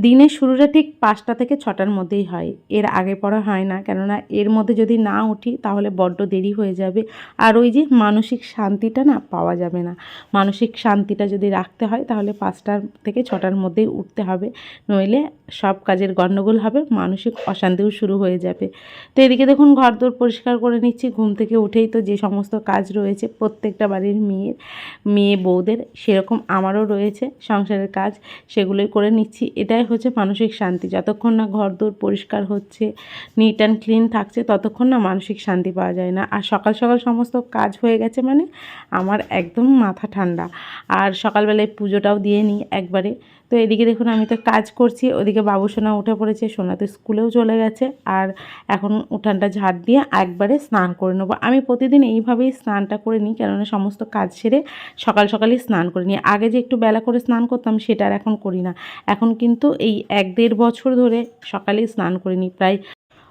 দিনের শুরুটা ঠিক ৫টা থেকে ৬টার মধ্যেই হয়, এর আগে পরে হয় না। কেননা এর মধ্যে যদি না উঠি তাহলে বড্ড দেরি হয়ে যাবে, আর ওই যে মানসিক শান্তিটা না পাওয়া যাবে না। মানসিক শান্তিটা যদি রাখতে হয় তাহলে ৫টা থেকে ৬টার মধ্যেই উঠতে হবে, নইলে সব কাজের গণ্ডগোল হবে, মানসিক অশান্তিও শুরু হয়ে যাবে। তো এদিকে দেখুন ঘরদোর পরিষ্কার করে নিচ্ছি। ঘুম থেকে উঠেই তো যে সমস্ত কাজ রয়েছে প্রত্যেকটা বাড়ির মেয়ে বউদের, সেরকম আমারও রয়েছে সংসারের কাজ, সেগুলোই করে নিচ্ছি। এটাই হচ্ছে মানসিক শান্তি। যতক্ষণ না ঘরদোর পরিষ্কার হচ্ছে, নিট অ্যান্ড ক্লিন থাকছে, ততক্ষণ না মানসিক শান্তি পাওয়া যায় না। আর সকাল সকাল সমস্ত কাজ হয়ে গেছে মানে আমার একদম মাথা ঠান্ডা। আর সকালবেলায় পুজোটাও দিয়ে নিই একবারে। তো এদিকে দেখুন আমি তো কাজ করছি, ওদিকে বাবু সোনা উঠে পড়েছে, সোনা তো স্কুলেও চলে গেছে। আর এখন উঠানটা ঝাড় দিয়ে একবারে স্নান করে নেবো। আমি প্রতিদিন এইভাবেই স্নানটা করে নিই, কেননা সমস্ত কাজ সেরে সকাল সকালই স্নান করে নিই। আগে যে একটু বেলা করে স্নান করতাম সেটা আর এখন করি না। এখন কিন্তু এই ১-১.৫ বছর ধরে সকালেই স্নান করে নিই। প্রায়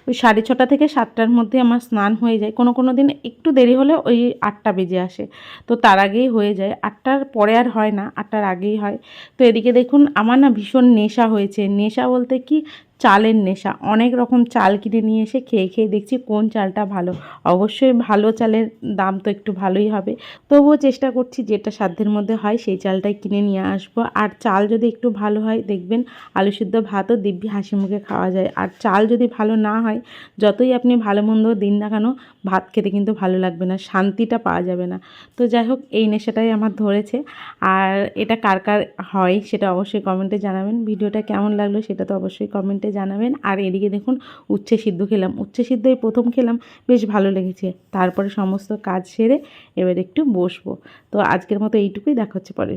ওই 6:30 থেকে 7টার মধ্যে আমার স্নান হয়ে যায়। কোনো দিন একটু দেরি হলে ওই 8টা বেজে আসে। তো তার আগেই হয়ে যায়। 8টার পরে আর হয় না, 8টার আগেই হয়। তো এদিকে দেখুন আমার না ভীষণ নেশা হয়েছে। নেশা বলতে কি, চালের নেশা। অনেক রকম চাল কিনে নিয়ে এসে খেয়ে দেখছি কোন চালটা ভালো। অবশ্যই ভালো চালের দাম তো একটু ভালোই হবে। তবুও চেষ্টা করছি যেটা সাধ্যের মধ্যে হয় সেই চালটাই কিনে নিয়ে আসবো। আর চাল যদি একটু ভালো হয় দেখবেন আলু সিদ্ধ ভাতও দিব্যি হাসি মুখে খাওয়া যায়। আর চাল যদি ভালো না হয়, যতই আপনি ভালো মন্দ দিন না কেন, ভাত খেতে কিন্তু ভালো লাগবে না, শান্তিটা পাওয়া যাবে না। তো যাই হোক, এই নেশাটাই আমার ধরেছে। আর এটা কার কার হয় সেটা অবশ্যই কমেন্টে জানাবেন। ভিডিওটা কেমন লাগলো সেটা তো অবশ্যই কমেন্টে জানাবেন। আর এদিকে দেখুন উচ্ছে সিদ্ধ খেলাম। উচ্ছে সিদ্ধ এই প্রথম খেলাম, বেশ ভালো লেগেছে। তারপরে সমস্ত কাজ সেরে এবার একটু বসবো। তো আজকের মতো এইটুকুই, দেখা হচ্ছে পরে।